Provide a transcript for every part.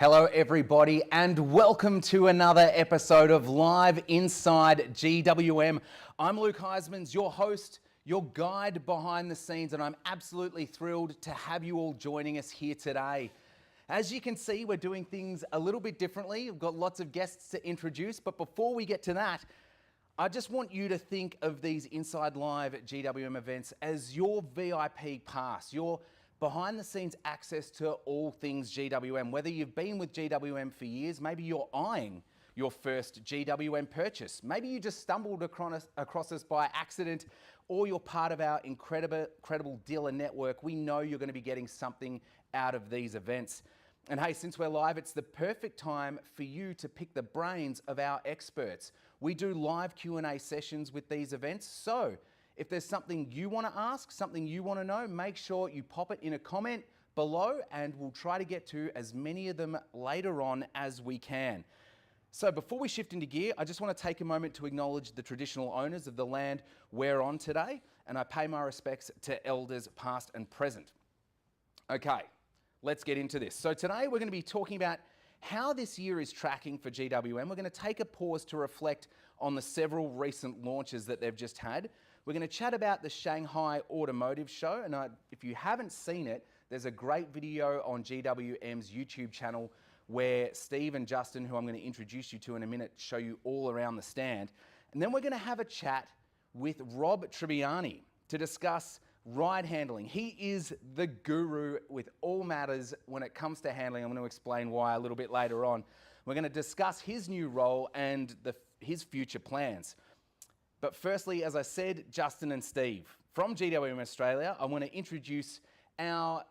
Hello everybody and welcome to another episode of Live Inside GWM. I'm Luke Heismans, your host, your guide behind the scenes, and I'm absolutely thrilled to have you all joining us here today. As you can see, we're doing things a little bit differently. We've got lots of guests to introduce, but before we get to that, I just want you to think of these Inside Live GWM events as your VIP pass, your behind the scenes access to all things GWM. Whether you've been with GWM for years, maybe you're eyeing your first GWM purchase. Maybe you just stumbled across us by accident, or you're part of our incredible dealer network. We know you're going to be getting something out of these events. And hey, since we're live, it's the perfect time for you to pick the brains of our experts. We do live Q&A sessions with these events, so if there's something you want to ask, something you want to know, make sure you pop it in a comment below and we'll try to get to as many of them later on as we can. So before we shift into gear, I just want to take a moment to acknowledge the traditional owners of the land we're on today, and I pay my respects to elders past and present. Okay, let's get into this. So today we're going to be talking about how this year is tracking for GWM. We're going to take a pause to reflect on the several recent launches that they've just had. We're going to chat about the Shanghai Automotive Show, and if you haven't seen it, there's a great video on GWM's YouTube channel where Steve and Justin, who I'm going to introduce you to in a minute, show you all around the stand. And then we're going to have a chat with Rob Tribbiani to discuss ride handling. He is the guru with all matters when it comes to handling. I'm going to explain why a little bit later on. We're going to discuss his new role and his future plans. But firstly, as I said, Justin and Steve from GWM Australia, I want to introduce I'm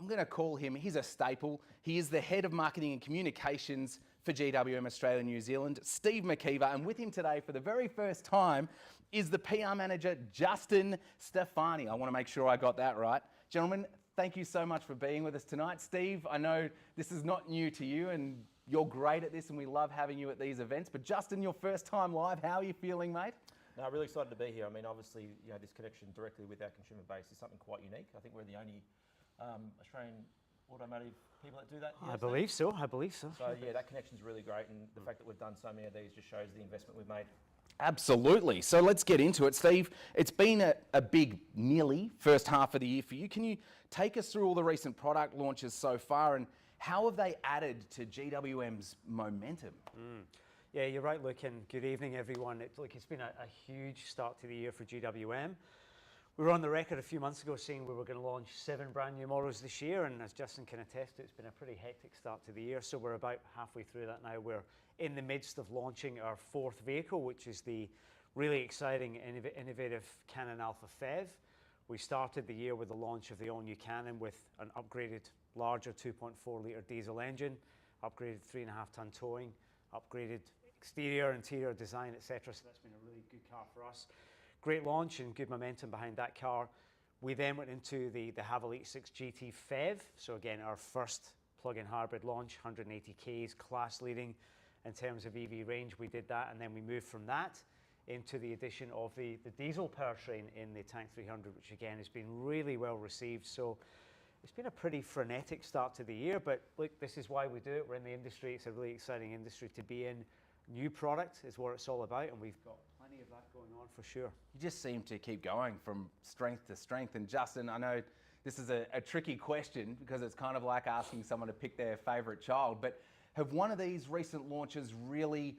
going to call him, he's a staple. He is the head of marketing and communications for GWM Australia New Zealand, Steve McKeever. And with him today for the very first time is the PR manager, Justin Stefani. I want to make sure I got that right. Gentlemen, thank you so much for being with us tonight. Steve, I know this is not new to you and you're great at this and we love having you at these events. But Justin, your first time live, how are you feeling, mate? No, really excited to be here. I mean, obviously, this connection directly with our consumer base is something quite unique. I think we're the only Australian automotive people that do that here. I believe so. So yeah, that connection's really great, and the fact that we've done so many of these just shows the investment we've made. Absolutely. So let's get into it. Steve, it's been a big, nearly first half of the year for you. Can you take us through all the recent product launches so far and how have they added to GWM's momentum? Yeah, you're right, Luke, and good evening, everyone. It's been a huge start to the year for GWM. We were on the record a few months ago saying we were going to launch 7 brand new models this year, and as Justin can attest to, it's been a pretty hectic start to the year, so we're about halfway through that now. We're in the midst of launching our 4th vehicle, which is the really exciting, innovative Canon Alpha FEV. We started the year with the launch of the all-new Canon with an upgraded, larger 2.4-litre diesel engine, upgraded 3.5-ton towing, upgraded exterior, interior design, etc. So that's been a really good car for us. Great launch and good momentum behind that car. We then went into the Haval H6 GT FEV. So again, our first plug-in hybrid launch, 180 Ks, class leading in terms of EV range. We did that, and then we moved from that into the addition of the diesel powertrain in the Tank 300, which again has been really well received. So it's been a pretty frenetic start to the year, but look, this is why we do it. We're in the industry. It's a really exciting industry to be in. New product is what it's all about, and we've got plenty of that going on for sure. You just seem to keep going from strength to strength. And Justin, I know this is a tricky question because it's kind of like asking someone to pick their favorite child, but have one of these recent launches really,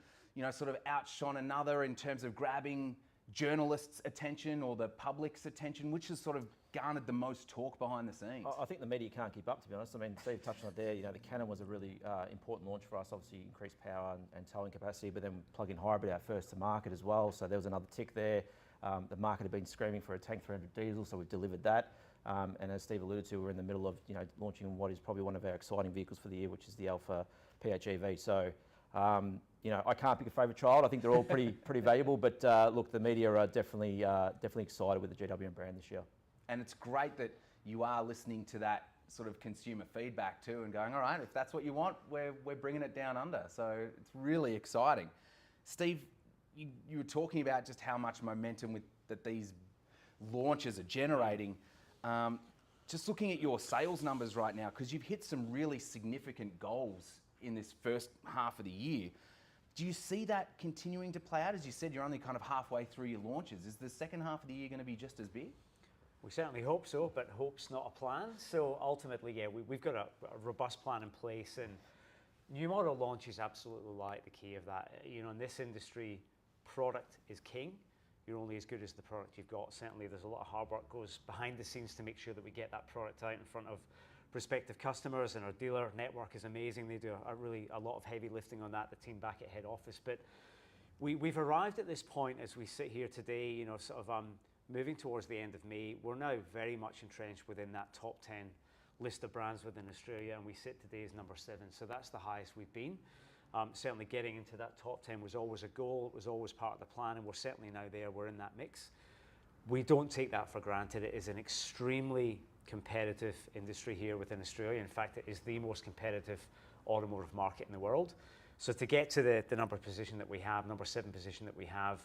sort of outshone another in terms of grabbing journalists' attention or the public's attention? Which has sort of garnered the most talk behind the scenes? I think the media can't keep up, to be honest. I mean, Steve touched on it there. The Canon was a really important launch for us. Obviously, increased power and towing capacity, but then plug-in hybrid, our first to market as well. So there was another tick there. The market had been screaming for a Tank 300 diesel, so we've delivered that. And as Steve alluded to, we're in the middle of launching what is probably one of our exciting vehicles for the year, which is the Alpha PHEV. So I can't pick a favourite child. I think they're all pretty valuable. But look, the media are definitely excited with the GWM brand this year. And it's great that you are listening to that sort of consumer feedback too and going, all right, if that's what you want, we're bringing it down under. So it's really exciting. Steve, you were talking about just how much momentum that these launches are generating. Just looking at your sales numbers right now, because you've hit some really significant goals in this first half of the year. Do you see that continuing to play out? As you said, you're only kind of halfway through your launches. Is the second half of the year going to be just as big? We certainly hope so, but hope's not a plan. So ultimately, yeah, we've got a robust plan in place, and new model launch is absolutely like the key of that. You know, in this industry, product is king. You're only as good as the product you've got. Certainly, there's a lot of hard work goes behind the scenes to make sure that we get that product out in front of prospective customers, and our dealer network is amazing. They do a lot of heavy lifting on that, the team back at head office. But we've arrived at this point as we sit here today, you know, sort of moving towards the end of May. We're now very much entrenched within that top 10 list of brands within Australia, and we sit today as number 7. So that's the highest we've been. Certainly getting into that top 10 was always a goal. It was always part of the plan, and we're certainly now there. We're in that mix. We don't take that for granted. It is an extremely competitive industry here within Australia. In fact, it is the most competitive automotive market in the world. So to get to the number position that we have, number 7 position that we have,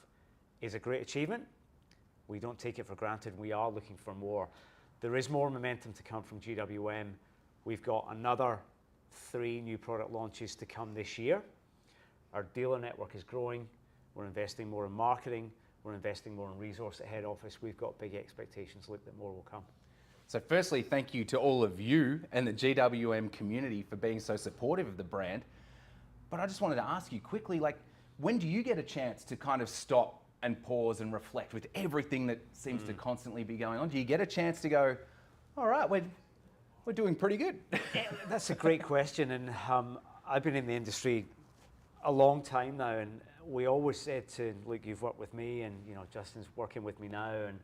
is a great achievement. We don't take it for granted. We are looking for more. There is more momentum to come from GWM. We've got another 3 new product launches to come this year. Our dealer network is growing. We're investing more in marketing. We're investing more in resource at head office. We've got big expectations. Look, that more will come. So firstly, thank you to all of you and the GWM community for being so supportive of the brand. But I just wanted to ask you quickly, like, when do you get a chance to kind of stop and pause and reflect with everything that seems to constantly be going on? Do you get a chance to go, all right, we're doing pretty good? That's a great question, and I've been in the industry a long time now, and we always said to, look, you've worked with me, and you know, Justin's working with me now, and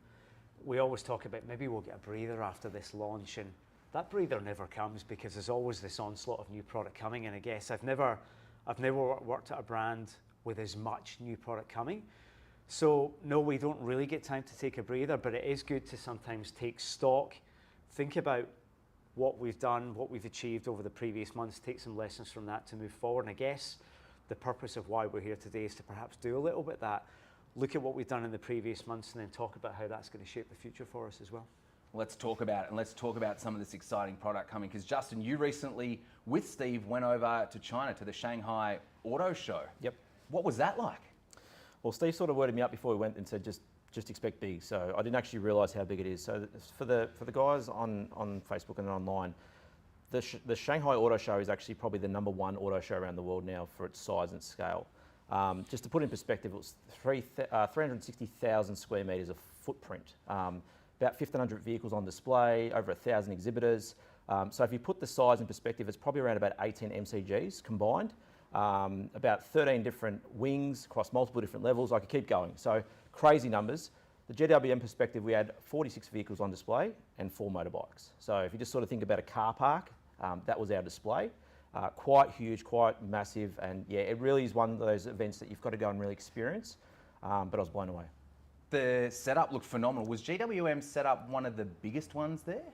we always talk about maybe we'll get a breather after this launch, and that breather never comes because there's always this onslaught of new product coming. And I guess I've never worked at a brand with as much new product coming. So no, we don't really get time to take a breather, but it is good to sometimes take stock, think about what we've done, what we've achieved over the previous months, take some lessons from that to move forward. And I guess the purpose of why we're here today is to perhaps do a little bit of that, look at what we've done in the previous months, and then talk about how that's going to shape the future for us as well. Let's talk about it, and let's talk about some of this exciting product coming, because Justin, you recently, with Steve, went over to China to the Shanghai Auto Show. Yep. What was that like? Well, Steve sort of worded me up before we went and said just expect big. So I didn't actually realise how big it is. So for the guys on Facebook and online, the Shanghai Auto Show is actually probably the #1 auto show around the world now for its size and scale. Just to put in perspective, it was 360,000 square metres of footprint, about 1,500 vehicles on display, over 1,000 exhibitors. So if you put the size in perspective, it's probably around about 18 MCGs combined, about 13 different wings across multiple different levels. I could keep going. So crazy numbers. The GWM perspective, we had 46 vehicles on display and 4 motorbikes. So if you just sort of think about a car park, that was our display. Quite huge, quite massive, and yeah, it really is one of those events that you've got to go and really experience, but I was blown away. The setup looked phenomenal. Was GWM setup one of the biggest ones there?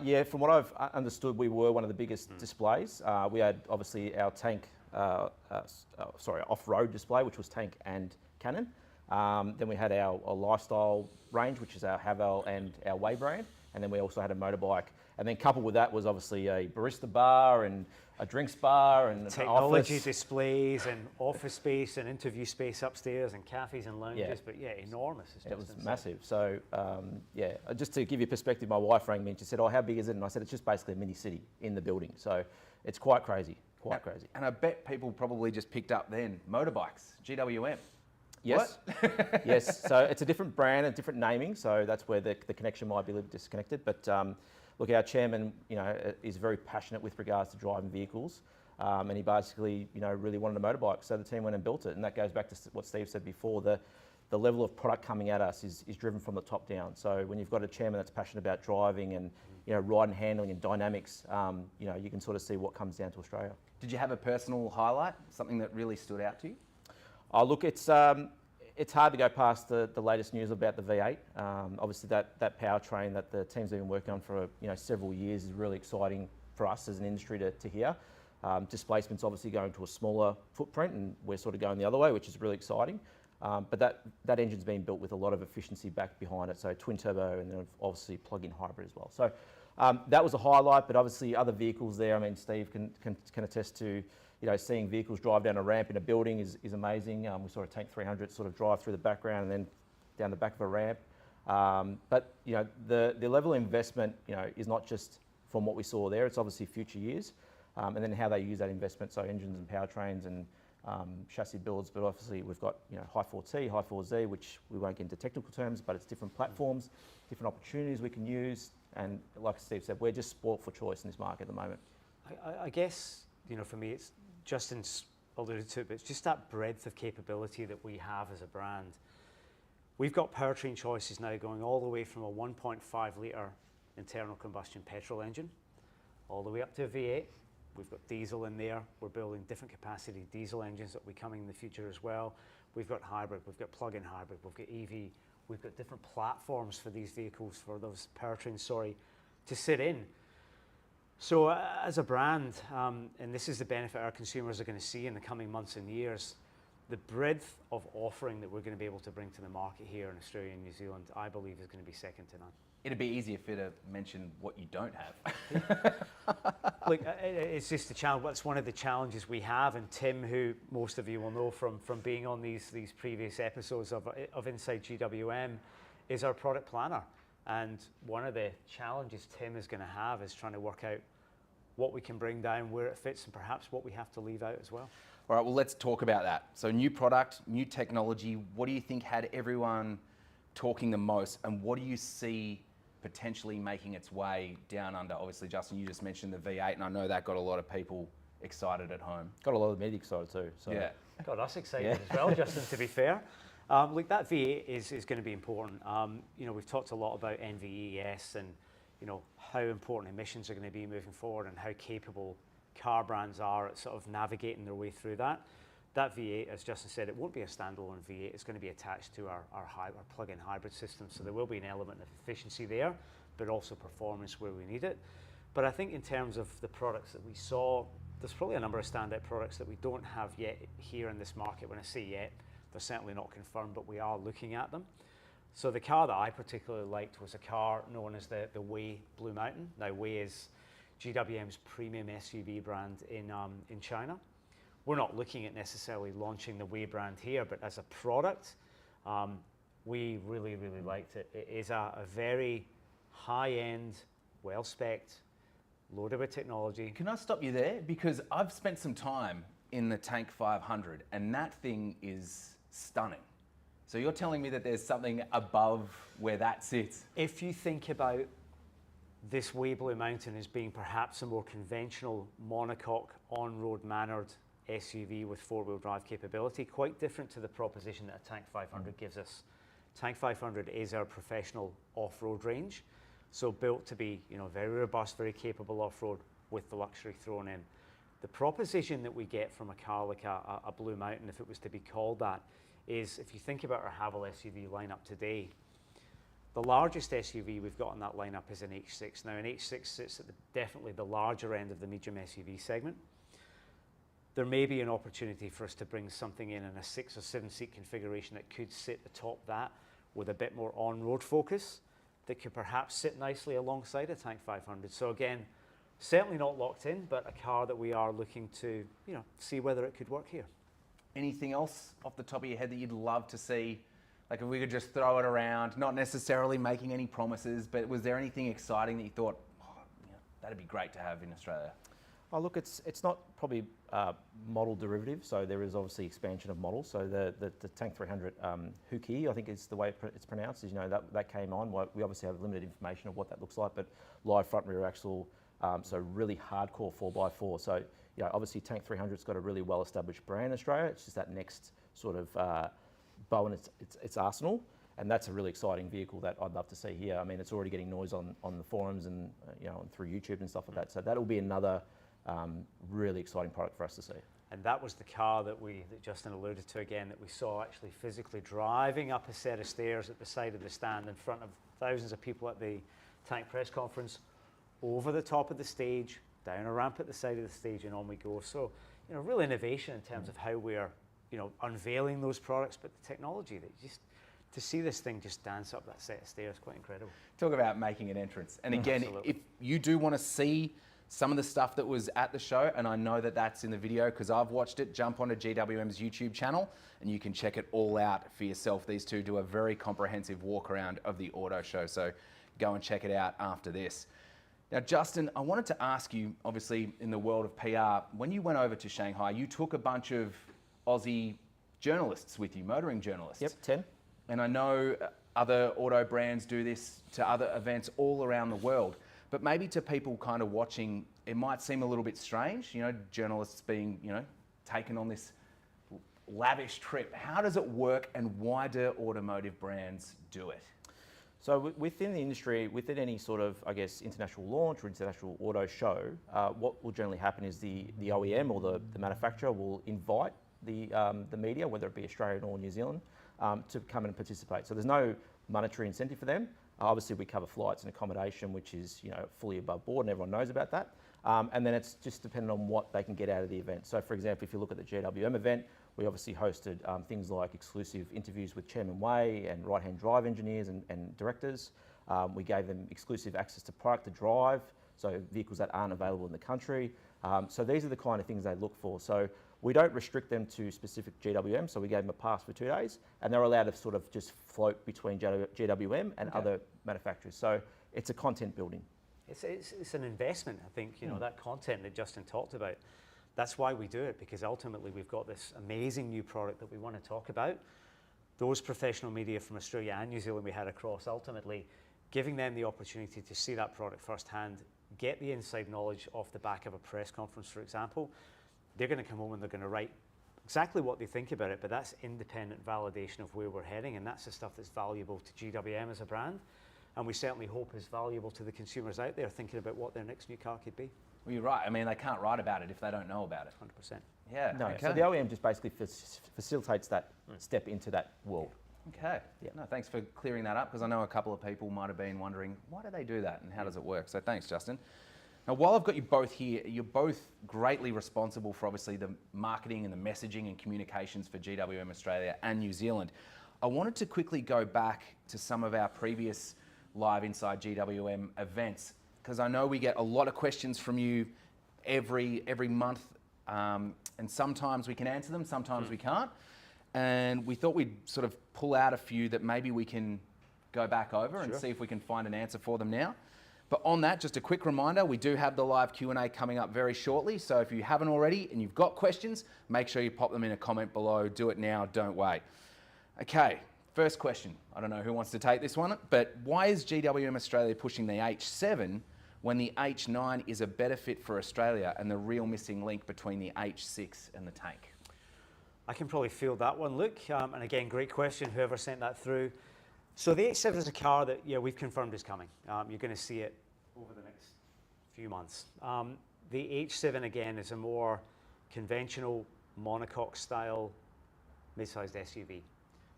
Yeah, from what I've understood, we were one of the biggest displays. We had obviously our tank, off-road display, which was tank and Canon. Then we had our lifestyle range, which is our Haval and our Way brand, and then we also had a motorbike. And then coupled with that was obviously a barista bar and a drinks bar and technology an office. Displays and office space and interview space upstairs and cafes and lounges. Yeah. But yeah, enormous. It was massive. So yeah, just to give you perspective, my wife rang me and she said, "Oh, how big is it?" And I said, "It's just basically a mini city in the building." So it's quite crazy, quite crazy. And I bet people probably just picked up then motorbikes, GWM. Yes. Yes. So it's a different brand and different naming. So that's where the connection might be a little disconnected. But look, our chairman, is very passionate with regards to driving vehicles, and he basically, really wanted a motorbike. So the team went and built it, and that goes back to what Steve said before. The level of product coming at us is driven from the top down. So when you've got a chairman that's passionate about driving and ride and handling and dynamics, you can sort of see what comes down to Australia. Did you have a personal highlight, something that really stood out to you? Oh, look, it's hard to go past the latest news about the V8. Obviously, that powertrain that the team's been working on for several years is really exciting for us as an industry to hear. Displacement's obviously going to a smaller footprint, and we're sort of going the other way, which is really exciting. But that engine's been built with a lot of efficiency back behind it, so twin turbo and then obviously plug-in hybrid as well. So That was a highlight, but obviously other vehicles there. I mean, Steve can attest to, seeing vehicles drive down a ramp in a building is amazing. We saw a Tank 300 sort of drive through the background and then down the back of a ramp. But the level of investment, is not just from what we saw there. It's obviously future years, and then how they use that investment. So engines and powertrains and chassis builds. But obviously we've got High 4T, High 4Z, which we won't get into technical terms, but it's different platforms, different opportunities we can use. And like Steve said, we're just sport for choice in this market at the moment. I guess, for me, it's Justin's alluded to it, but it's just that breadth of capability that we have as a brand. We've got powertrain choices now going all the way from a 1.5 litre internal combustion petrol engine, all the way up to a V8. We've got diesel in there. We're building different capacity diesel engines that will be coming in the future as well. We've got hybrid, we've got plug-in hybrid, we've got EV. We've got different platforms for these vehicles, for those powertrains, to sit in. So as a brand, and this is the benefit our consumers are going to see in the coming months and years, the breadth of offering that we're going to be able to bring to the market here in Australia and New Zealand, I believe, is going to be second to none. It'd be easier for you to mention what you don't have. Look, it's just the challenge. That's one of the challenges we have. And Tim, who most of you will know from being on these previous episodes of Inside GWM, is our product planner. And one of the challenges Tim is going to have is trying to work out what we can bring down, where it fits, and perhaps what we have to leave out as well. All right, well, let's talk about that. So new product, new technology. What do you think had everyone talking the most, and what do you see potentially making its way down under? Obviously, Justin, you just mentioned the V8, and I know that got a lot of people excited at home. Got a lot of media excited too. So. Yeah. Got us excited as well, Justin, to be fair. Look, that V8 is going to be important. We've talked a lot about NVES and, how important emissions are going to be moving forward and how capable car brands are at sort of navigating their way through that. That V8, as Justin said, it won't be a standalone V8. It's going to be attached to our plug-in hybrid system. So there will be an element of efficiency there, but also performance where we need it. But I think in terms of the products that we saw, there's probably a number of standout products that we don't have yet here in this market. When I say yet, they're certainly not confirmed, but we are looking at them. So the car that I particularly liked was a car known as the Way Blue Mountain. Now, Way is GWM's premium SUV brand in China. We're not looking at necessarily launching the Way brand here, but as a product, we really, really liked it. It is a very high-end, well-spec'd, loaded with technology. Can I stop you there? Because I've spent some time in the Tank 500, and that thing is stunning. So you're telling me that there's something above where that sits? If you think about this Way Blue Mountain as being perhaps a more conventional monocoque, on-road mannered SUV with four-wheel drive capability, quite different to the proposition that a Tank 500 gives us. Tank 500 is our professional off-road range, so built to be very robust, very capable off-road with the luxury thrown in. The proposition that we get from a car like a Blue Mountain, if it was to be called that, is if you think about our Haval SUV lineup today, the largest SUV we've got in that lineup is an H6. Now, an H6 sits at definitely the larger end of the medium SUV segment. There may be an opportunity for us to bring something in a 6 or 7 seat configuration that could sit atop that with a bit more on-road focus that could perhaps sit nicely alongside a Tank 500. So again, certainly not locked in, but a car that we are looking to see whether it could work here. Anything else off the top of your head that you'd love to see? Like if we could just throw it around, not necessarily making any promises, but was there anything exciting that you thought, that'd be great to have in Australia? Oh, look, it's not probably model derivative, so there is obviously expansion of models. So the Tank 300 Huki, I think is the way it's pronounced, is that came on. We obviously have limited information of what that looks like, but live front rear axle, so really hardcore 4x4. So obviously Tank 300's got a really well-established brand in Australia. It's just that next sort of bow in its arsenal, and that's a really exciting vehicle that I'd love to see here. I mean, it's already getting noise on the forums and and through YouTube and stuff like that. So that'll be another really exciting product for us to see. And that was the car that Justin alluded to again, that we saw actually physically driving up a set of stairs at the side of the stand in front of thousands of people at the Tank press conference, over the top of the stage, down a ramp at the side of the stage, and on we go. So, real innovation in terms of how we're, unveiling those products, but the technology that to see this thing just dance up that set of stairs, quite incredible. Talk about making an entrance. And again, Absolutely. if you do want to see some of the stuff that was at the show, and I know that that's in the video because I've watched it, jump onto GWM's YouTube channel and you can check it all out for yourself. These two do a very comprehensive walk around of the auto show, so go and check it out after this. Now, Justin, I wanted to ask you, obviously in the world of PR, when you went over to Shanghai, you took a bunch of Aussie journalists with you, motoring journalists. Yep, 10. And I know other auto brands do this to other events all around the world. But maybe to people kind of watching, it might seem a little bit strange, you know, journalists being, you know, taken on this lavish trip. How does it work and why do automotive brands do it? So within the industry, within any sort of, I guess, international launch or international auto show, what will generally happen is the OEM or the manufacturer will invite the media, whether it be Australian or New Zealand, to come and participate. So there's no monetary incentive for them. Obviously, we cover flights and accommodation, which is, you know, fully above board, and everyone knows about that. And then it's just dependent on what they can get out of the event. So, for example, if you look at the GWM event, we obviously hosted things like exclusive interviews with Chairman Wei and right-hand drive engineers and directors. We gave them exclusive access to product to drive, so vehicles that aren't available in the country. So these are the kind of things they look for. So we don't restrict them to specific GWM, so we gave them a pass for 2 days, and they're allowed to sort of just float between GWM and other manufacturers. So it's a content building. It's an investment, I think, you know, that content that Justin talked about. That's why we do it, because ultimately we've got this amazing new product that we want to talk about. Those professional media from Australia and New Zealand we had across, ultimately giving them the opportunity to see that product firsthand, get the inside knowledge off the back of a press conference, for example. They're going to come home and they're going to write exactly what they think about it, but that's independent validation of where we're heading, and that's the stuff that's valuable to GWM as a brand, and we certainly hope is valuable to the consumers out there thinking about what their next new car could be. Well, you're right. I mean, they can't write about it if they don't know about it. 100%. Yeah. No, Okay. so the OEM just basically facilitates that step into that world. Okay. Yeah. No, thanks for clearing that up, because I know a couple of people might have been wondering, why do they do that and how does it work? So thanks, Justin. Now, while I've got you both here, you're both greatly responsible for obviously the marketing and the messaging and communications for GWM Australia and New Zealand. I wanted to quickly go back to some of our previous live Inside GWM events, because I know we get a lot of questions from you every month, and sometimes we can answer them, sometimes we can't. And we thought we'd sort of pull out a few that maybe we can go back over and see if we can find an answer for them now. But on that, just a quick reminder, we do have the live Q&A coming up very shortly. So if you haven't already and you've got questions, make sure you pop them in a comment below. Do it now, don't wait. Okay, first question. I don't know who wants to take this one, but why is GWM Australia pushing the H7 when the H9 is a better fit for Australia and the real missing link between the H6 and the tank? I can probably field that one, Luke. And again, great question, whoever sent that through. So the H7 is a car that, yeah, we've confirmed is coming. You're going to see it over the next few months. The H7, again, is a more conventional monocoque style mid-sized SUV,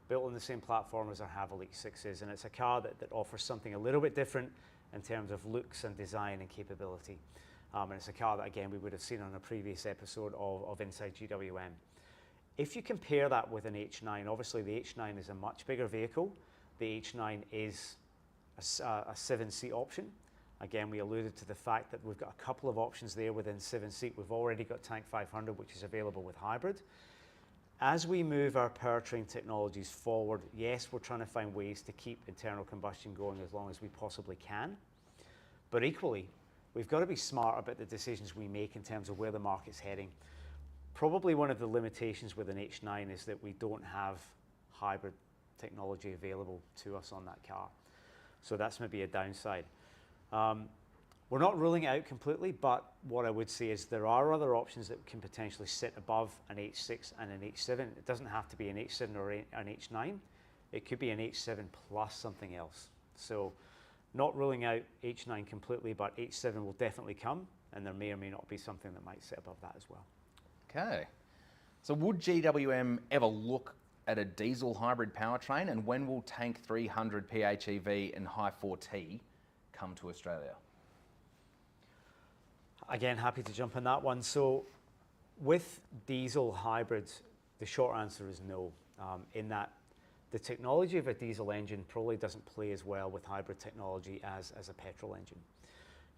built on the same platform as our Haval H6 is, and it's a car that offers something a little bit different in terms of looks and design and capability. And it's a car that, again, we would have seen on a previous episode of Inside GWM. If you compare that with an H9, obviously the H9 is a much bigger vehicle. The H9 is a 7-seat option. Again, we alluded to the fact that we've got a couple of options there within 7-seat. We've already got Tank 500, which is available with hybrid. As we move our powertrain technologies forward, yes, we're trying to find ways to keep internal combustion going as long as we possibly can. But equally, we've got to be smart about the decisions we make in terms of where the market's heading. Probably one of the limitations with an H9 is that we don't have hybrid technology available to us on that car. So that's maybe a downside. We're not ruling it out completely, but what I would say is there are other options that can potentially sit above an H6 and an H7. It doesn't have to be an H7 or an H9. It could be an H7 plus something else. So not ruling out H9 completely, but H7 will definitely come, and there may or may not be something that might sit above that as well. Okay. So would GWM ever look at a diesel hybrid powertrain, and when will Tank 300 PHEV and Hi 4T come to Australia? Again, happy to jump on that one. So with diesel hybrids, the short answer is no, in that The technology of a diesel engine probably doesn't play as well with hybrid technology as a petrol engine.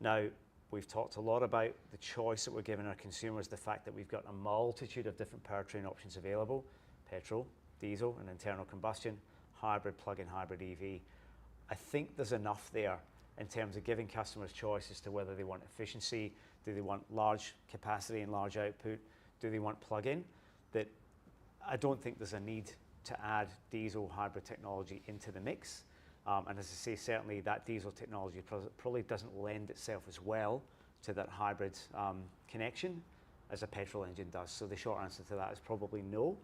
Now, we've talked a lot about the choice that we're giving our consumers, the fact that we've got a multitude of different powertrain options available: petrol, diesel, and internal combustion, hybrid, plug-in hybrid EV. I think there's enough there in terms of giving customers choice as to whether they want efficiency, do they want large capacity and large output, do they want plug-in, that I don't think there's a need to add diesel hybrid technology into the mix. And as I say, certainly that diesel technology probably doesn't lend itself as well to that hybrid connection as a petrol engine does. So the short answer to that is probably no.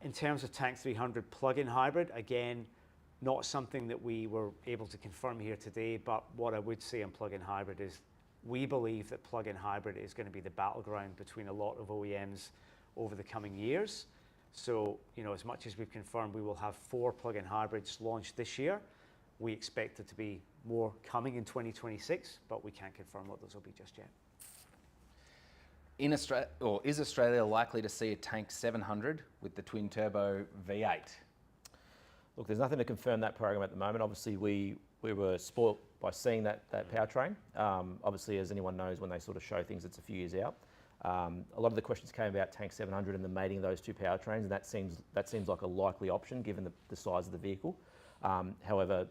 In terms of Tank 300 plug-in hybrid, again, not something that we were able to confirm here today, but what I would say on plug-in hybrid is we believe that plug-in hybrid is going to be the battleground between a lot of OEMs over the coming years. So, as much as we've confirmed we will have 4 plug-in hybrids launched this year, we expect there to be more coming in 2026, but we can't confirm what those will be just yet. In Australia, or is Australia likely to see a Tank 700 with the twin turbo V8? Look, there's nothing to confirm that program at the moment. Obviously, we were spoilt by seeing that powertrain. Obviously, as anyone knows, when they sort of show things, it's a few years out. A lot of the questions came about Tank 700 and the mating of those two powertrains, and that seems like a likely option given the size of the vehicle. However,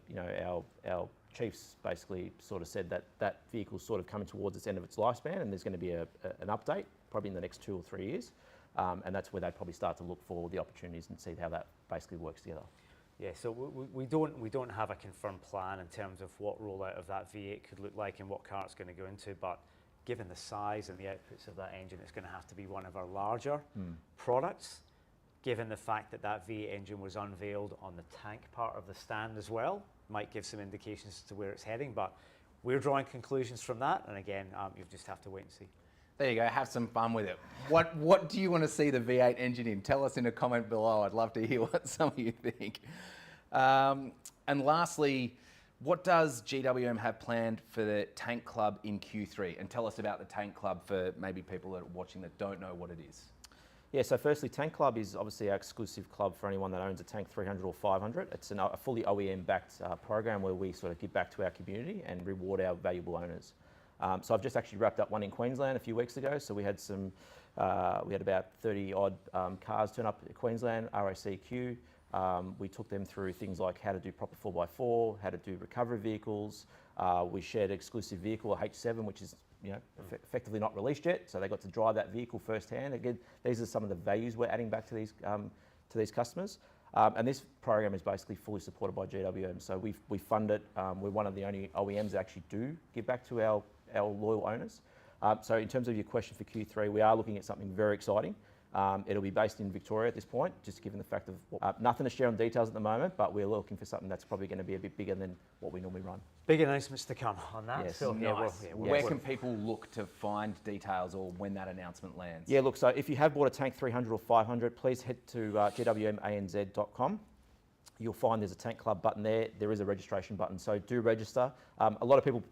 our chiefs basically sort of said that vehicle's sort of coming towards its end of its lifespan, and there's going to be an update probably in the next 2 or 3 years, and that's where they probably start to look for the opportunities and see how that basically works together. Yeah, so we don't have a confirmed plan in terms of what rollout of that V8 could look like and what car it's going to go into, but given the size and the outputs of that engine, it's going to have to be one of our larger products. Given the fact that that V8 engine was unveiled on the tank part of the stand as well, might give some indications as to where it's heading, but we're drawing conclusions from that, and again, you'll just have to wait and see. There you go, have some fun with it. What do you want to see the V8 engine in? Tell us in a comment below. I'd love to hear what some of you think. And lastly, what does GWM have planned for the Tank Club in Q3? And tell us about the Tank Club for maybe people that are watching that don't know what it is. Yeah, so firstly, Tank Club is obviously our exclusive club for anyone that owns a Tank 300 or 500. It's a fully OEM-backed program where we sort of give back to our community and reward our valuable owners. So I've just actually wrapped up one in Queensland a few weeks ago. So we had about 30 odd cars turn up in Queensland, RACQ. We took them through things like how to do proper 4x4, how to do recovery vehicles. We shared an exclusive vehicle, a H7, which is effectively not released yet. So they got to drive that vehicle firsthand. Again, these are some of the values we're adding back to these customers. And this program is basically fully supported by GWM. So we fund it. We're one of the only OEMs that actually do give back to our loyal owners. So in terms of your question for Q3, we are looking at something very exciting. It'll be based in Victoria at this point, just given the fact of nothing to share on details at the moment, but we're looking for something that's probably going to be a bit bigger than what we normally run. Big announcements to come on that. Yes. So, Nice. Where can people look to find details or when that announcement lands? Yeah, look, so if you have bought a Tank 300 or 500, please head to gwmanz.com. You'll find there's a Tank Club button there. There is a registration button, so do register. A lot of people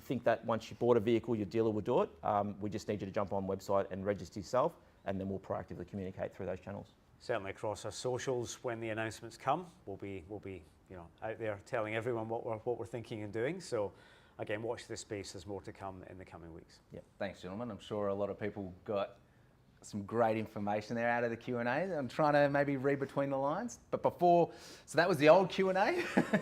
think that once you bought a vehicle, your dealer will do it. We just need you to jump on the website and register yourself, and then we'll proactively communicate through those channels. Certainly across our socials, when the announcements come, we'll be out there telling everyone what we're thinking and doing. So again, watch this space. There's more to come in the coming weeks. Yeah. Thanks, gentlemen. I'm sure a lot of people got some great information there out of the Q&A. I'm trying to maybe read between the lines. But so that was the old Q&A.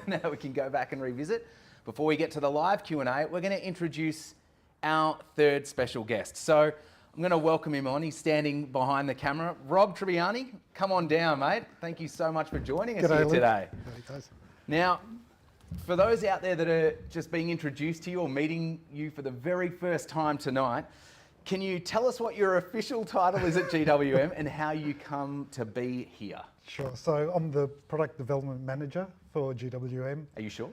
Now we can go back and revisit. Before we get to the live Q&A, we're going to introduce our third special guest. So I'm going to welcome him on. He's standing behind the camera. Rob Tribbiani, come on down, mate. Thank you so much for joining us here today. Now, for those out there that are just being introduced to you or meeting you for the very first time tonight, can you tell us what your official title is at GWM and how you come to be here? Sure. So I'm the Product Development Manager for GWM. Are you sure?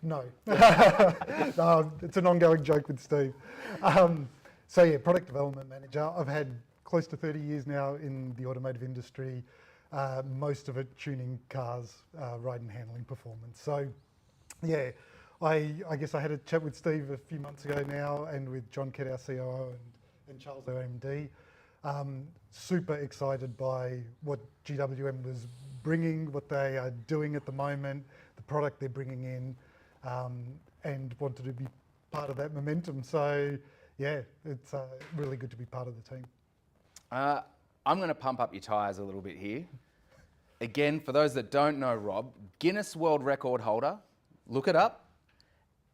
No. No, it's an ongoing joke with Steve. So yeah, Product Development Manager. I've had close to 30 years now in the automotive industry, most of it tuning cars, ride and handling performance. So yeah, I guess I had a chat with Steve a few months ago now and with John Kett, our COO, and Charles, our MD. Super excited by what GWM was bringing, what they are doing at the moment, the product they're bringing in, and wanted to be part of that momentum. So yeah, it's really good to be part of the team. I'm going to pump up your tyres a little bit here. Again, for those that don't know Rob, Guinness World Record holder, look it up,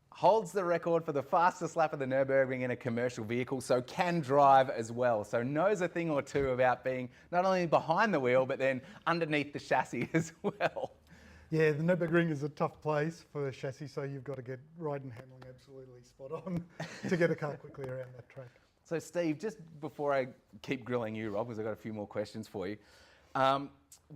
holds the record for the fastest lap of the Nürburgring in a commercial vehicle, so can drive as well. So knows a thing or two about being not only behind the wheel, but then underneath the chassis as well. Yeah, the Nürburgring is a tough place for a chassis, so you've got to get ride and handling absolutely spot on to get a car quickly around that track. So Steve, just before I keep grilling you, Rob, because I've got a few more questions for you,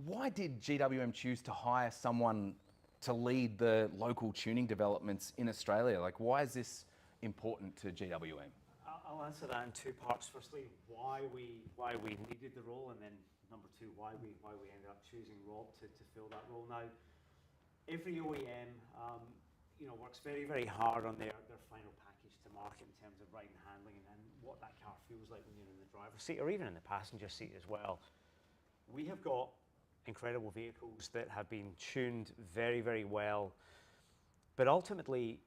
why did GWM choose to hire someone to lead the local tuning developments in Australia? Like, why is this important to GWM? I'll answer that in two parts. Firstly, why we needed the role, and then number two, why we ended up choosing Rob to fill that role. Now, every OEM, works very, very hard on their final package to market in terms of ride and handling and what that car feels like when you're in the driver's seat or even in the passenger seat as well. We have got incredible vehicles that have been tuned very, very well, but ultimately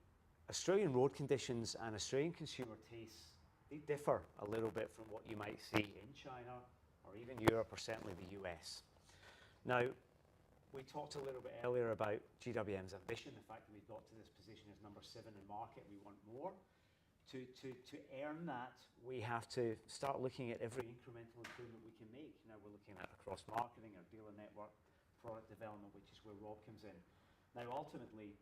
Australian road conditions and Australian consumer tastes, they differ a little bit from what you might see in China or even Europe or certainly the US. Now, we talked a little bit earlier about GWM's ambition, the fact that we've got to this position as number 7 in market. We want more. To earn that, we have to start looking at every incremental improvement we can make. Now we're looking at across marketing, our dealer network, product development, which is where Rob comes in. Now ultimately,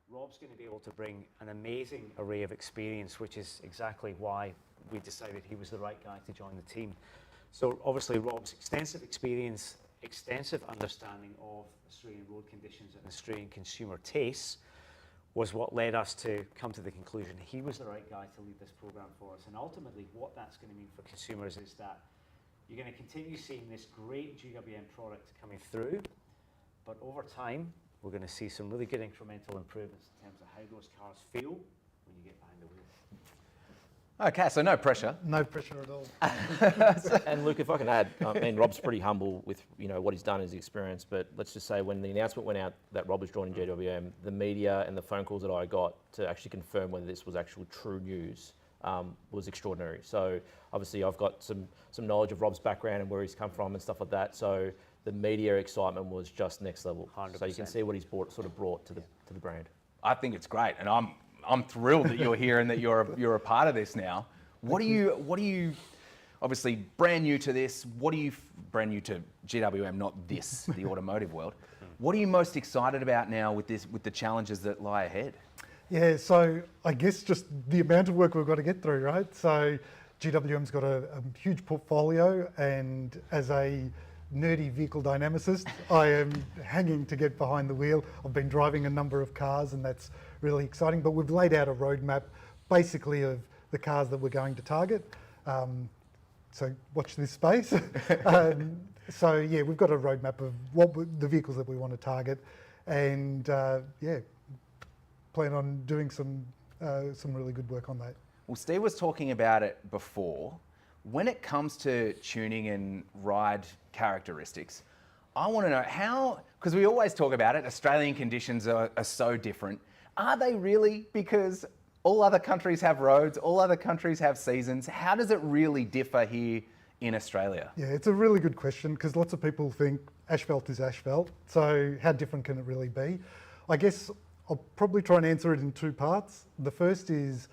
Rob's going to be able to bring an amazing array of experience, which is exactly why we decided he was the right guy to join the team. So obviously Rob's extensive experience, extensive understanding of Australian road conditions and Australian consumer tastes was what led us to come to the conclusion he was the right guy to lead this program for us. And ultimately what that's going to mean for consumers is that you're going to continue seeing this great GWM product coming through, but over time we're going to see some really good incremental improvements in terms of how those cars feel when you get behind the wheel. Okay, so no pressure. No pressure at all. And Luke, if I can add, I mean, Rob's pretty humble with what he's done, his experience. But let's just say when the announcement went out that Rob was joining GWM, the media and the phone calls that I got to actually confirm whether this was actual true news was extraordinary. So obviously, I've got some knowledge of Rob's background and where he's come from and stuff like that. So the media excitement was just next level. 100%. So you can see what he's brought to the brand. I think it's great, and I'm thrilled that you're here and that you're a part of this now. What do you obviously brand new to this? Brand new to GWM, not this, the automotive world? What are you most excited about now with the challenges that lie ahead? Yeah, so I guess just the amount of work we've got to get through, right? So GWM's got a huge portfolio, and as a nerdy vehicle dynamicist, I am hanging to get behind the wheel. I've been driving a number of cars, and that's really exciting, but we've laid out a roadmap basically of the cars that we're going to target. So watch this space. So yeah, we've got a roadmap of the vehicles that we want to target, and plan on doing some really good work on that. Well, Steve was talking about it before. When it comes to tuning and ride characteristics, I want to know how, because we always talk about it, Australian conditions are so different. Are they really? Because all other countries have roads, all other countries have seasons. How does it really differ here in Australia? Yeah, it's a really good question, because lots of people think asphalt is asphalt. So how different can it really be? I guess I'll probably try and answer it in two parts. The first is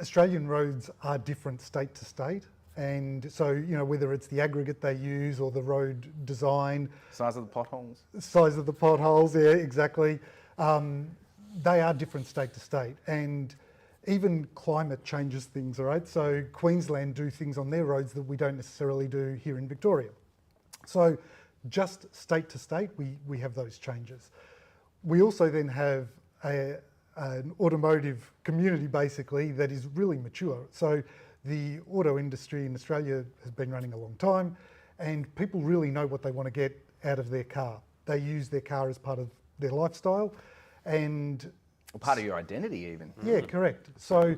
Australian roads are different state to state. And so, whether it's the aggregate they use or the road design. Size of the potholes? Size of the potholes, yeah, exactly. They are different state to state. And even climate changes things, all right? So Queensland do things on their roads that we don't necessarily do here in Victoria. So just state to state, we have those changes. We also then have an automotive community basically that is really mature. So the auto industry in Australia has been running a long time, and people really know what they want to get out of their car. They use their car as part of their lifestyle and part of your identity even. Yeah, correct. So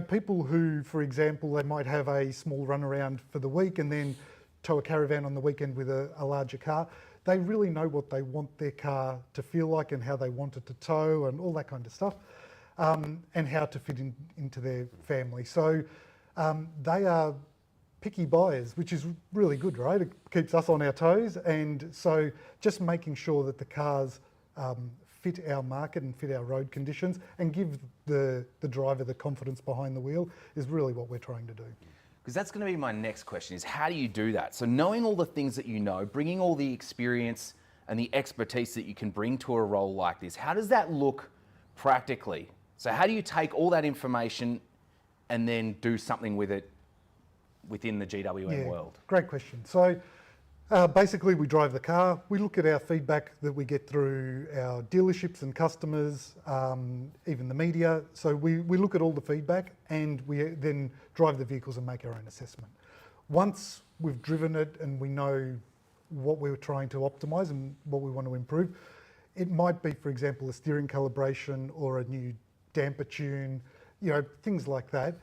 people who, for example, they might have a small run around for the week and then tow a caravan on the weekend with a larger car. They really know what they want their car to feel like and how they want it to tow and all that kind of stuff, and how to fit into their family. So they are picky buyers, which is really good, right? It keeps us on our toes. And so just making sure that the cars fit our market and fit our road conditions and give the driver the confidence behind the wheel is really what we're trying to do. Because that's going to be my next question, is how do you do that? So knowing all the things that you know, bringing all the experience and the expertise that you can bring to a role like this, how does that look practically? So how do you take all that information and then do something with it within the GWM world? Great question. So basically we drive the car, we look at our feedback that we get through our dealerships and customers, even the media. So we look at all the feedback and we then drive the vehicles and make our own assessment. Once we've driven it and we know what we're trying to optimise and what we want to improve, it might be, for example, a steering calibration or a new damper tune, things like that.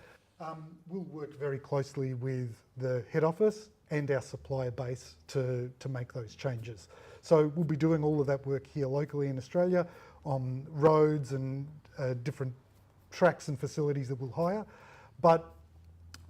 We'll work very closely with the head office and our supplier base to make those changes. So we'll be doing all of that work here locally in Australia on roads and different tracks and facilities that we'll hire. But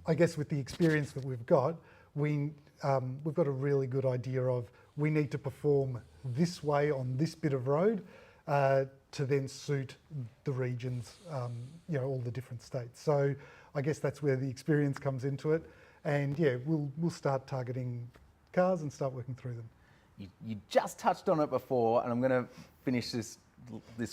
I guess with the experience that we've got, we've got a really good idea of we need to perform this way on this bit of road to then suit the regions, all the different states. So I guess that's where the experience comes into it. And we'll start targeting cars and start working through them. You just touched on it before, and I'm going to finish this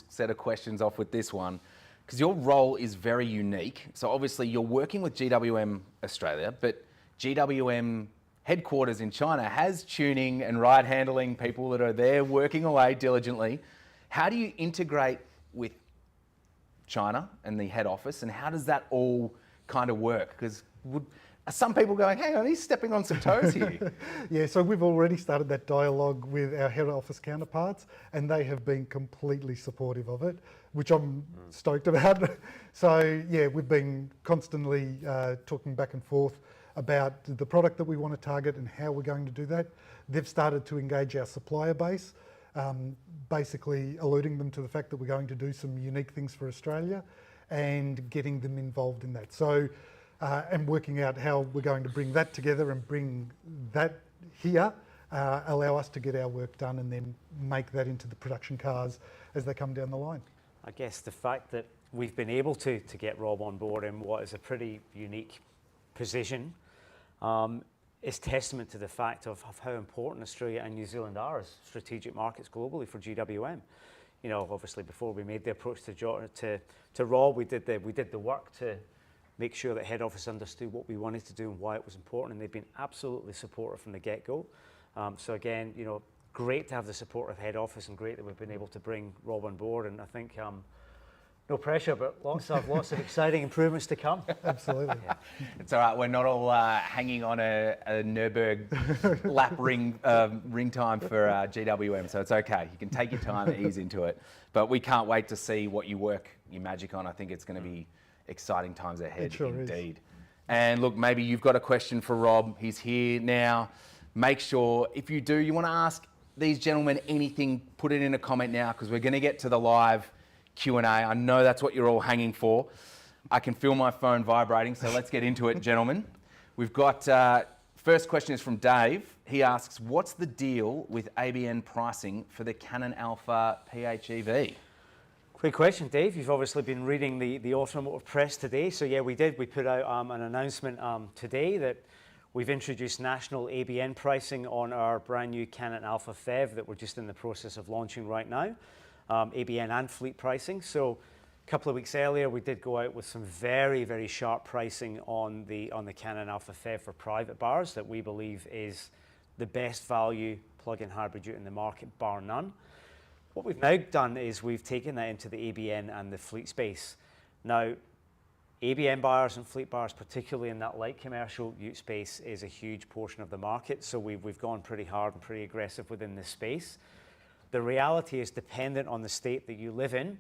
set of questions off with this one, because your role is very unique. So obviously you're working with GWM Australia, but GWM headquarters in China has tuning and ride handling people that are there working away diligently. How do you integrate with China and the head office, and how does that all kind of work? Because are some people going, hang on, he's stepping on some toes here? So we've already started that dialogue with our head office counterparts, and they have been completely supportive of it, which I'm stoked about. So we've been constantly talking back and forth about the product that we want to target and how we're going to do that. They've started to engage our supplier base, basically alluding them to the fact that we're going to do some unique things for Australia and getting them involved in that. So, and working out how we're going to bring that together and bring that here, allow us to get our work done and then make that into the production cars as they come down the line. I guess the fact that we've been able to get Rob on board in what is a pretty unique position is testament to the fact of how important Australia and New Zealand are as strategic markets globally for GWM. Obviously before we made the approach to Rob, we did the work to make sure that head office understood what we wanted to do and why it was important, and they've been absolutely supportive from the get-go. So again, great to have the support of head office and great that we've been able to bring Rob on board, and I think no pressure, but lots of exciting improvements to come. Absolutely. It's all right. We're not all hanging on a Nürburg lap ring time for GWM, so it's okay. You can take your time and ease into it. But we can't wait to see what you work your magic on. I think it's going to be exciting times ahead. It sure indeed. is. And look, maybe you've got a question for Rob. He's here now. Make sure, if you do, you want to ask these gentlemen anything, put it in a comment now, because we're going to get to the live Q&A. I know that's what you're all hanging for. I can feel my phone vibrating, so let's get into it, gentlemen. We've got, first question is from Dave. He asks, what's the deal with ABN pricing for the Canon Alpha PHEV? Great question, Dave. You've obviously been reading the automotive press today. So we did. We put out an announcement today that we've introduced national ABN pricing on our brand new Canon Alpha PHEV that we're just in the process of launching right now. ABN and fleet pricing. So a couple of weeks earlier, we did go out with some very, very sharp pricing on the Canon Alpha PHEV for private buyers that we believe is the best value plug-in hybrid ute in the market, bar none. What we've now done is we've taken that into the ABN and the fleet space. Now, ABN buyers and fleet buyers, particularly in that light commercial ute space, is a huge portion of the market. So we've gone pretty hard and pretty aggressive within this space. The reality is dependent on the state that you live in.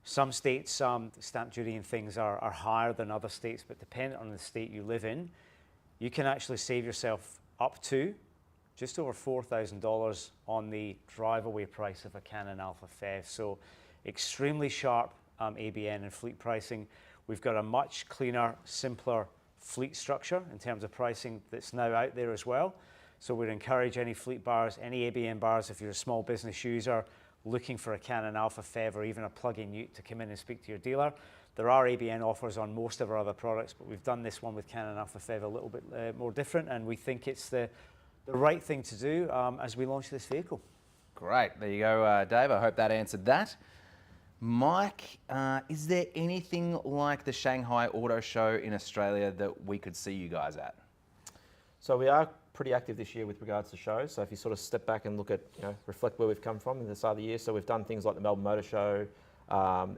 Some states, the stamp duty and things are higher than other states, but depending on the state you live in, you can actually save yourself up to just over $4,000 on the drive-away price of a Canon Alpha FEV. So extremely sharp ABN and fleet pricing. We've got a much cleaner, simpler fleet structure in terms of pricing that's now out there as well. So we'd encourage any fleet buyers, any ABN buyers, if you're a small business user looking for a Canon Alpha FEV or even a plug-in ute, to come in and speak to your dealer. There are ABN offers on most of our other products, but we've done this one with Canon Alpha FEV a little bit more different, and we think it's the right thing to do as we launch this vehicle. Great. There you go, Dave. I hope that answered that. Mike, is there anything like the Shanghai Auto Show in Australia that we could see you guys at? So we are pretty active this year with regards to shows. So if you sort of step back and look at, reflect where we've come from in the start of the year. So we've done things like the Melbourne Motor Show,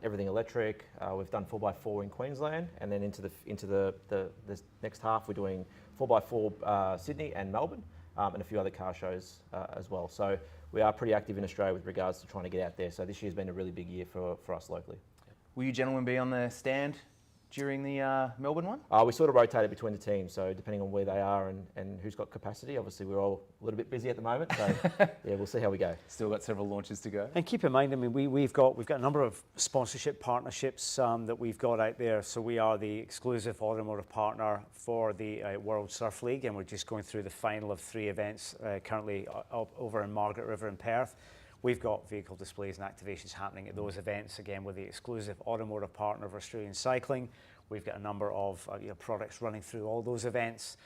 Everything Electric. We've done 4x4 in Queensland, and then into this next half we're doing 4x4 Sydney and Melbourne, and a few other car shows as well. So we are pretty active in Australia with regards to trying to get out there. So this year's been a really big year for us locally. Will you gentlemen be on the stand during the Melbourne one? We sort of rotate it between the teams, so depending on where they are and who's got capacity. Obviously, we're all a little bit busy at the moment, so yeah, we'll see how we go. Still got several launches to go. And keep in mind, I mean, we've got a number of sponsorship partnerships that we've got out there. So we are the exclusive automotive partner for the World Surf League, and we're just going through the final of 3 events currently over in Margaret River in Perth. We've got vehicle displays and activations happening at those events. Again, we're the exclusive automotive partner of Australian Cycling. We've got a number of products running through all those events.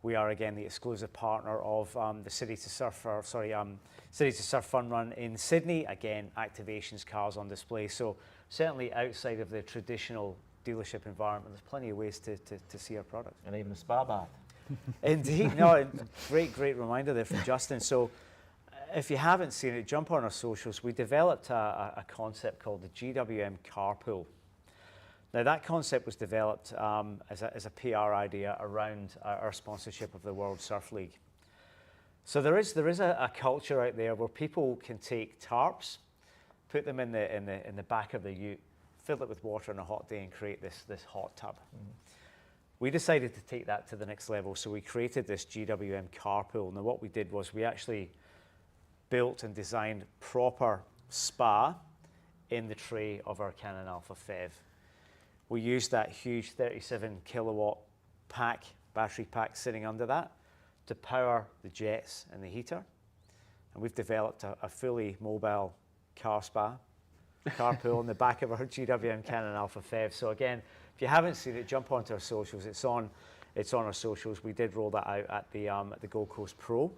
We are again the exclusive partner of the City to Surf Fun Run in Sydney. Again, activations, cars on display. So certainly outside of the traditional dealership environment, there's plenty of ways to see our products. And even a spa bath. Indeed, no, great reminder there from Justin. So if you haven't seen it, jump on our socials. We developed a concept called the GWM Carpool. Now that concept was developed as a PR idea around our sponsorship of the World Surf League. So there is a culture out there where people can take tarps, put them in the back of the ute, fill it with water on a hot day, and create this hot tub. Mm-hmm. We decided to take that to the next level, so we created this GWM Carpool. Now what we did was we actually built and designed proper spa in the tray of our Canon Alpha FEV. We used that huge 37 kilowatt battery pack sitting under that to power the jets and the heater. And we've developed a fully mobile car spa, carpool in the back of our GWM Canon Alpha FEV. So again, if you haven't seen it, jump onto our socials. It's on our socials. We did roll that out at the Gold Coast Pro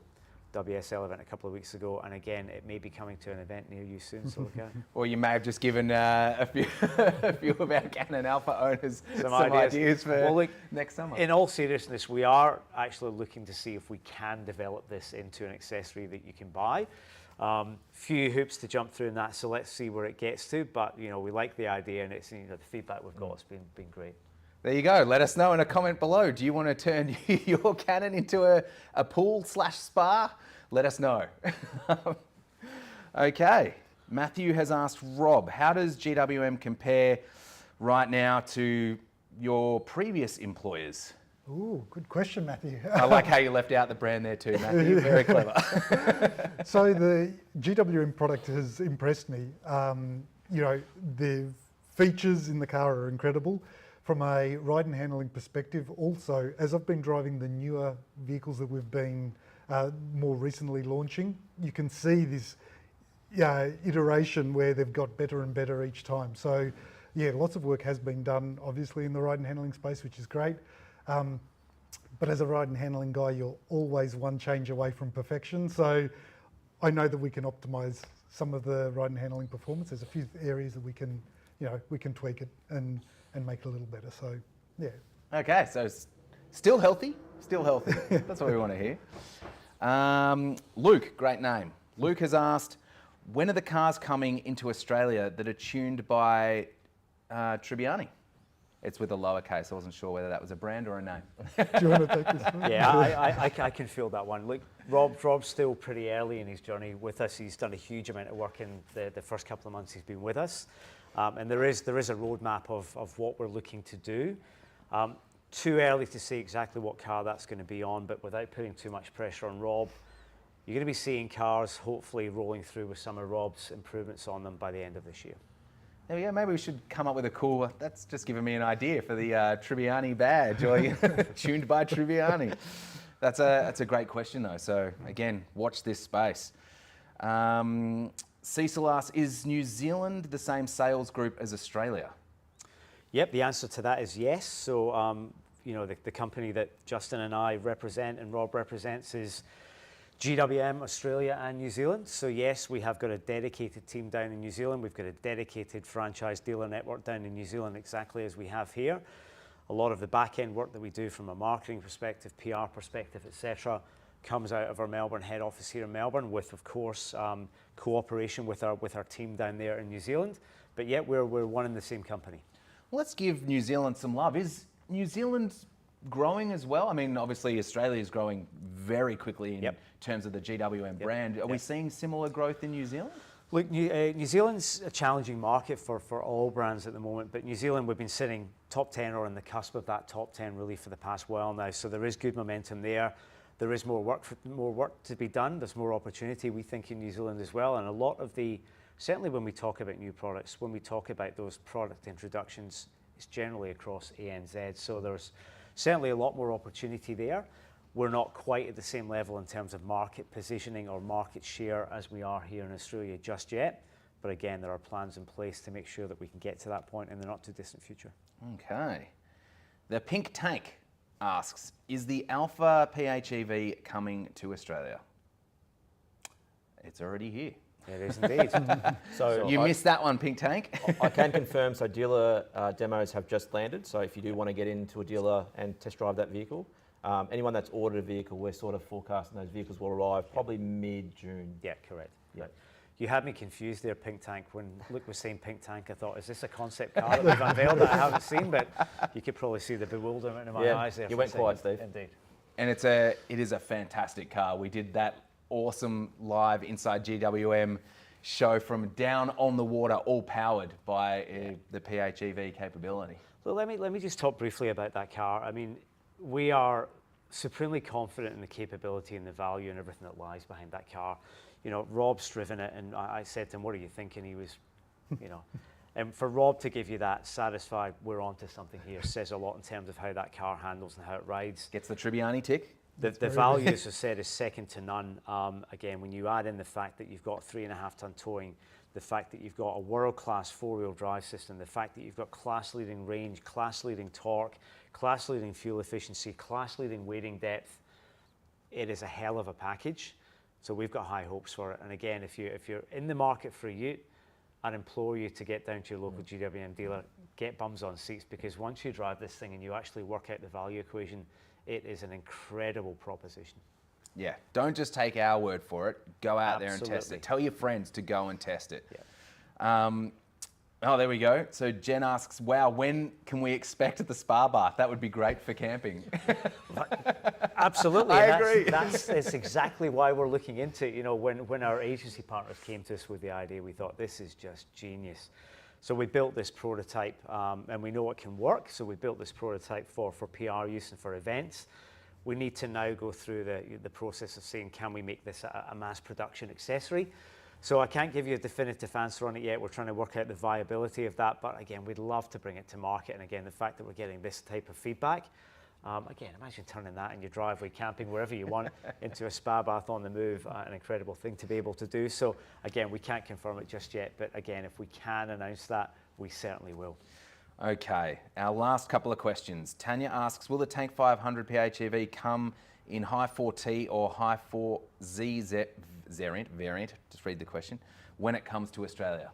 WSL event a couple of weeks ago, and again, it may be coming to an event near you soon, so look out. Or you may have just given a few of our Canon Alpha owners some ideas for next summer. In all seriousness, we are actually looking to see if we can develop this into an accessory that you can buy. Few hoops to jump through in that, so let's see where it gets to. But we like the idea, and it's the feedback we've got has been great. There you go. Let us know in a comment below. Do you want to turn your Canon into a pool/spa? Let us know. Okay. Matthew has asked Rob, how does GWM compare right now to your previous employers? Ooh, good question, Matthew. I like how you left out the brand there too, Matthew. Very clever. So the GWM product has impressed me. The features in the car are incredible. From a ride and handling perspective, also, as I've been driving the newer vehicles that we've been more recently launching, you can see this iteration where they've got better and better each time. So yeah, lots of work has been done, obviously, in the ride and handling space, which is great. But as a ride and handling guy, you're always one change away from perfection. So I know that we can optimize some of the ride and handling performance. There's a few areas that we can tweak it and make it a little better. So yeah. Okay, so still healthy. That's what we want to hear. Luke, great name. Luke has asked, when are the cars coming into Australia that are tuned by Tribbiani? It's with a lowercase. I wasn't sure whether that was a brand or a name. Do you want to take this one? Yeah, I can feel that one. Look, Rob's still pretty early in his journey with us. He's done a huge amount of work in the first couple of months he's been with us. And there is a roadmap of what we're looking to do. Too early to say exactly what car that's going to be on, but without putting too much pressure on Rob, you're going to be seeing cars hopefully rolling through with some of Rob's improvements on them by the end of this year. There we go. Maybe we should come up with a cool. That's just given me an idea for the Tribbiani badge, or tuned by Tribbiani. That's a great question though. So again, watch this space. Cecil asks, is New Zealand the same sales group as Australia? Yep, the answer to that is yes. So the company that Justin and I represent and Rob represents is GWM Australia and New Zealand. So yes, we have got a dedicated team down in New Zealand. We've got a dedicated franchise dealer network down in New Zealand, exactly as we have here. A lot of the back end work that we do from a marketing perspective, PR perspective, etc., comes out of our Melbourne head office here in Melbourne, with of course cooperation with our team down there in New Zealand. But yet we're one and the same company. Let's give New Zealand some love. Is New Zealand growing as well? I mean, obviously Australia is growing very quickly in terms of the GWM brand. Are we seeing similar growth in New Zealand? Look, New Zealand's a challenging market for all brands at the moment, but New Zealand, we've been sitting top 10 or on the cusp of that top 10 really for the past while now. So there is good momentum there. There is more work to be done. There's more opportunity, we think, in New Zealand as well. And a lot of certainly when we talk about new products, when we talk about those product introductions, it's generally across ANZ. So there's certainly a lot more opportunity there. We're not quite at the same level in terms of market positioning or market share as we are here in Australia just yet. But again, there are plans in place to make sure that we can get to that point in the not too distant future. Okay. The Pink Tank asks, is the Alpha PHEV coming to Australia? It's already here. It is indeed. So You missed that one, Pink Tank. I can confirm, so dealer demos have just landed. So if you do want to get into a dealer and test drive that vehicle, anyone that's ordered a vehicle, we're sort of forecasting those vehicles will arrive probably mid-June. Yeah, correct. Yeah. You had me confused there, Pink Tank. When Luke was saying Pink Tank, I thought, is this a concept car that we've unveiled that I haven't seen? But you could probably see the bewilderment in my eyes there. You went quiet, Steve. Indeed. And it is a fantastic car. We did that awesome live Inside GWM show from down on the water, all powered by the PHEV capability. So let me just talk briefly about that car. I mean, we are supremely confident in the capability and the value and everything that lies behind that car. You know, Rob's driven it, and I said to him, what are you thinking? He was, and for Rob to give you that satisfied, we're onto something here, says a lot in terms of how that car handles and how it rides. Gets the Tribbiani tick. The value, as I said, is second to none. Again, when you add in the fact that you've got 3.5-ton towing, the fact that you've got a world-class four-wheel drive system, the fact that you've got class-leading range, class-leading torque, class-leading fuel efficiency, class-leading weighting depth, it is a hell of a package. So we've got high hopes for it. And again, if you're in the market for a ute, I'd implore you to get down to your local GWM dealer, get bums on seats, because once you drive this thing and you actually work out the value equation, it is an incredible proposition. Yeah, don't just take our word for it. Go out there and test Absolutely. it. Tell your friends to go and test it. Yeah. Oh, there we go. So Jen asks, wow, when can we expect the spa bath? That would be great for camping. Absolutely. I and agree. That's exactly why we're looking into it. You know, when our agency partners came to us with the idea, we thought this is just genius. So we built this prototype, and we know it can work. So we built this prototype for PR use and for events. We need to now go through the process of saying, can we make this a mass production accessory? So I can't give you a definitive answer on it yet. We're trying to work out the viability of that. But again, we'd love to bring it to market. And again, the fact that we're getting this type of feedback, again, imagine turning that in your driveway, camping, wherever you want, into a spa bath on the move, an incredible thing to be able to do. So again, we can't confirm it just yet. But again, if we can announce that, we certainly will. Okay, our last couple of questions. Tanya asks, will the Tank 500 PHEV come in High 4T or High 4Z variant, just read the question, when it comes to Australia?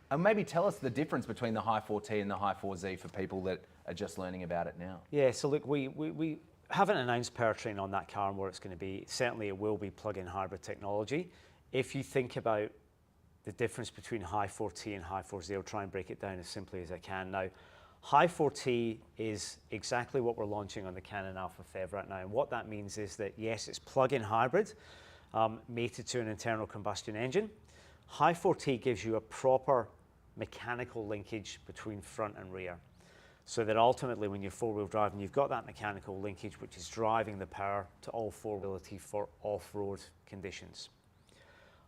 And maybe tell us the difference between the High 4T and the High 4Z for people that are just learning about it now. Yeah, so look, we haven't announced powertrain on that car and where it's going to be. Certainly it will be plug-in hybrid technology. If you think about the difference between High 4T and High 4Z, I'll try and break it down as simply as I can. Now, High 4T is exactly what we're launching on the Canon Alpha FEV right now. And what that means is that, yes, it's plug-in hybrid, mated to an internal combustion engine. High 4T gives you a proper mechanical linkage between front and rear. So that ultimately when you're four-wheel driving, you've got that mechanical linkage which is driving the power to all four-wheelability for off-road conditions.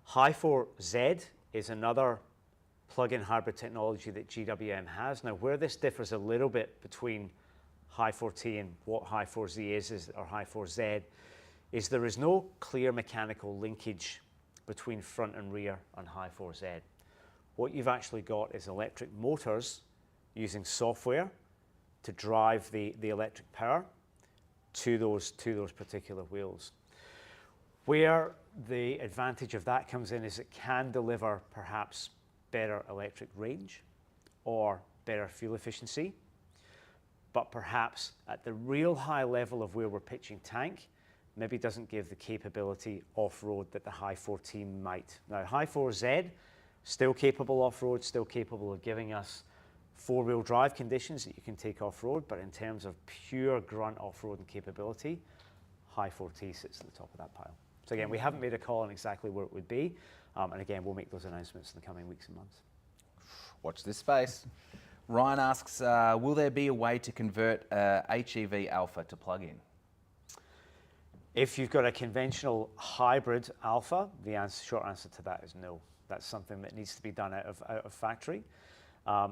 High 4Z is another plug-in hybrid technology that GWM has. Now, where this differs a little bit between High 4T and what High 4Z is or High 4Z, is there is no clear mechanical linkage between front and rear on High 4Z. What you've actually got is electric motors using software to drive the electric power to those particular wheels. Where the advantage of that comes in is it can deliver perhaps better electric range or better fuel efficiency, but perhaps at the real high level of where we're pitching tank, maybe doesn't give the capability off-road that the High 4T might. Now, High 4Z, still capable off-road, still capable of giving us four-wheel drive conditions that you can take off-road, but in terms of pure grunt off-roading capability, High 4T sits at the top of that pile. So again, we haven't made a call on exactly where it would be, and again, we'll make those announcements in the coming weeks and months. Watch this space. Ryan asks, will there be a way to convert HEV Alpha to plug-in? If you've got a conventional hybrid Alpha, the short answer to that is no. That's something that needs to be done out of factory.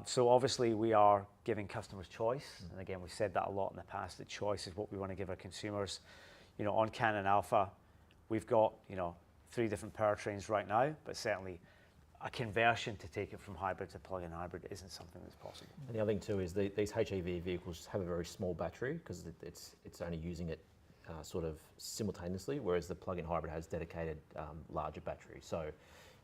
So obviously we are giving customers choice, and again, we've said that a lot in the past, that choice is what we want to give our consumers. You know, on Canon Alpha, we've got, 3 different powertrains right now, but certainly a conversion to take it from hybrid to plug-in hybrid isn't something that's possible. And the other thing too is these HEV vehicles have a very small battery because it's only using it sort of simultaneously, whereas the plug-in hybrid has dedicated larger battery. So,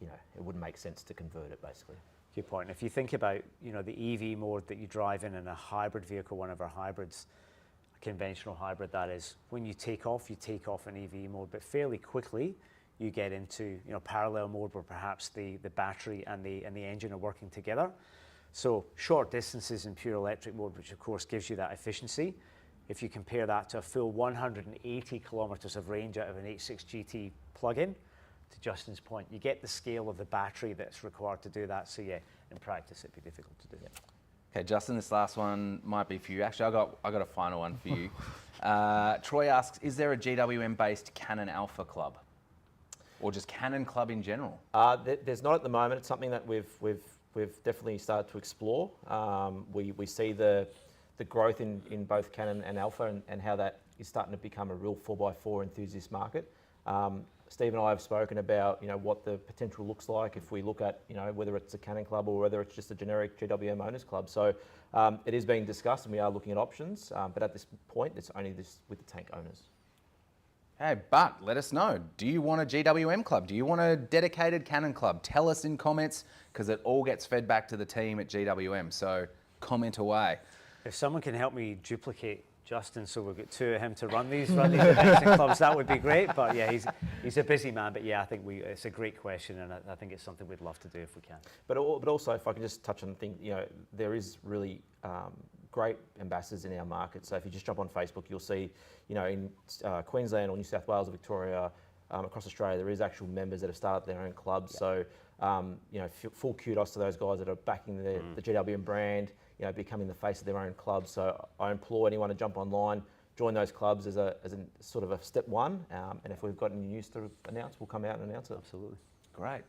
it wouldn't make sense to convert it basically. Good point. If you think about, the EV mode that you drive in a hybrid vehicle, one of our hybrids, a conventional hybrid that is, when you take off in EV mode, but fairly quickly you get into parallel mode where perhaps the battery and the engine are working together. So short distances in pure electric mode, which of course gives you that efficiency. If you compare that to a full 180 kilometers of range out of an H6 GT plug-in, to Justin's point, you get the scale of the battery that's required to do that. So yeah, in practice it'd be difficult to do. Yeah. Okay, Justin, this last one might be for you. Actually, I got a final one for you. Troy asks, is there a GWM-based Canon Alpha club? Or just Canon Club in general? There's not at the moment. It's something that we've definitely started to explore. We see the growth in both Canon and Alpha and how that is starting to become a real 4x4 enthusiast market. Steve and I have spoken about what the potential looks like if we look at whether it's a Canon Club or whether it's just a generic GWM owners club. So it is being discussed and we are looking at options, but at this point it's only this with the tank owners. Hey, but let us know. Do you want a GWM club? Do you want a dedicated Canon club? Tell us in comments, because it all gets fed back to the team at GWM. So comment away. If someone can help me duplicate Justin, so we've got 2 of him to run these events and clubs, that would be great. But yeah, he's a busy man. But yeah, I think it's a great question, and I think it's something we'd love to do if we can. But also, if I can just touch on the thing, there is really great ambassadors in our market. So if you just jump on Facebook, you'll see, in Queensland or New South Wales or Victoria, across Australia, there is actual members that have started their own clubs. Yeah. So, full kudos to those guys that are backing the GWM brand, becoming the face of their own club. So I implore anyone to jump online, join those clubs as a sort of a step one. And if we've got any news to announce, we'll come out and announce it. Absolutely. Great.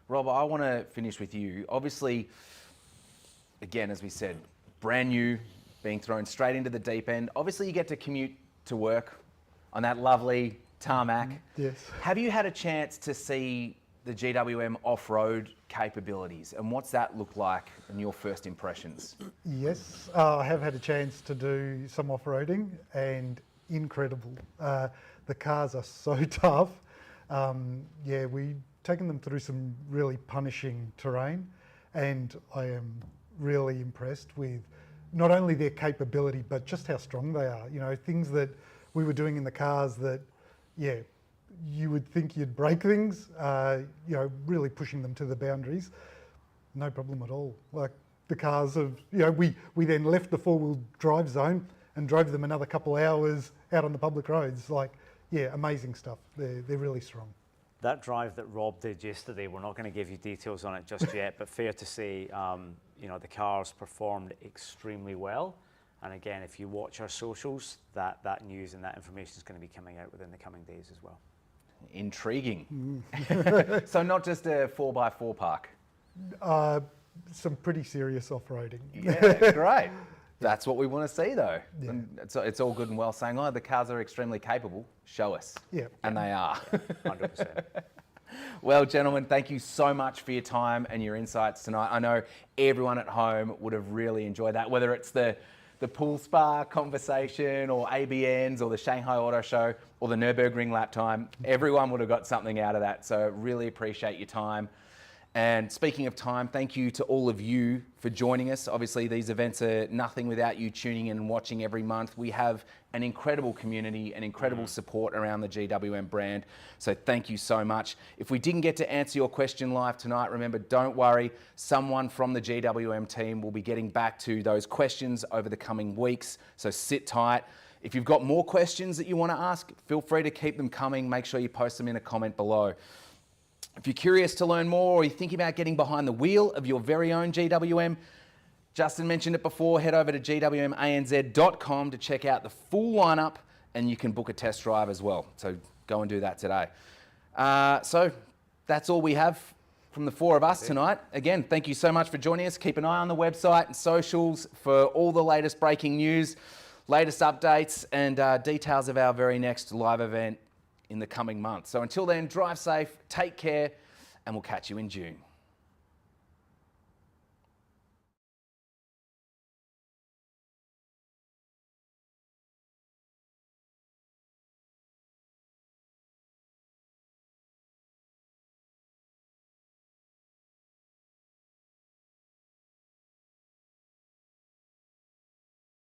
Rob, I want to finish with you. Obviously, again, as we said, brand new, being thrown straight into the deep end. Obviously, you get to commute to work on that lovely tarmac. Yes. Have you had a chance to see the GWM off-road capabilities, and what's that look like in your first impressions? Yes, I have had a chance to do some off-roading, and incredible. The cars are so tough. We've taken them through some really punishing terrain, and I am really impressed with not only their capability, but just how strong they are. Things that we were doing in the cars that, you would think you'd break things, really pushing them to the boundaries. No problem at all. Like, the cars have, we then left the 4-wheel drive zone and drove them another couple hours out on the public roads. Like, yeah, amazing stuff. They're really strong. That drive that Rob did yesterday, we're not going to give you details on it just yet, but fair to say, the cars performed extremely well. And again, if you watch our socials, that news and that information is going to be coming out within the coming days as well. Intriguing. So not just a 4x4 park. Some pretty serious off-roading. Yeah, great. That's what we want to see, though. Yeah. And it's all good and well saying, the cars are extremely capable. Show us. Yeah. And they are. 100%. Well, gentlemen, thank you so much for your time and your insights tonight. I know everyone at home would have really enjoyed that, whether it's the Pool Spa conversation or ABNs or the Shanghai Auto Show or the Nürburgring lap time. Everyone would have got something out of that. So really appreciate your time. And speaking of time, thank you to all of you for joining us. Obviously, these events are nothing without you tuning in and watching every month. We have an incredible community and incredible support around the GWM brand. So thank you so much. If we didn't get to answer your question live tonight, remember, don't worry. Someone from the GWM team will be getting back to those questions over the coming weeks. So sit tight. If you've got more questions that you want to ask, feel free to keep them coming. Make sure you post them in a comment below. If you're curious to learn more or you're thinking about getting behind the wheel of your very own GWM, Justin mentioned it before, head over to gwmanz.com to check out the full lineup and you can book a test drive as well. So go and do that today. So that's all we have from the four of us tonight. Again, thank you so much for joining us. Keep an eye on the website and socials for all the latest breaking news, latest updates and details of our very next live event in the coming months. So until then, drive safe, take care, and we'll catch you in June.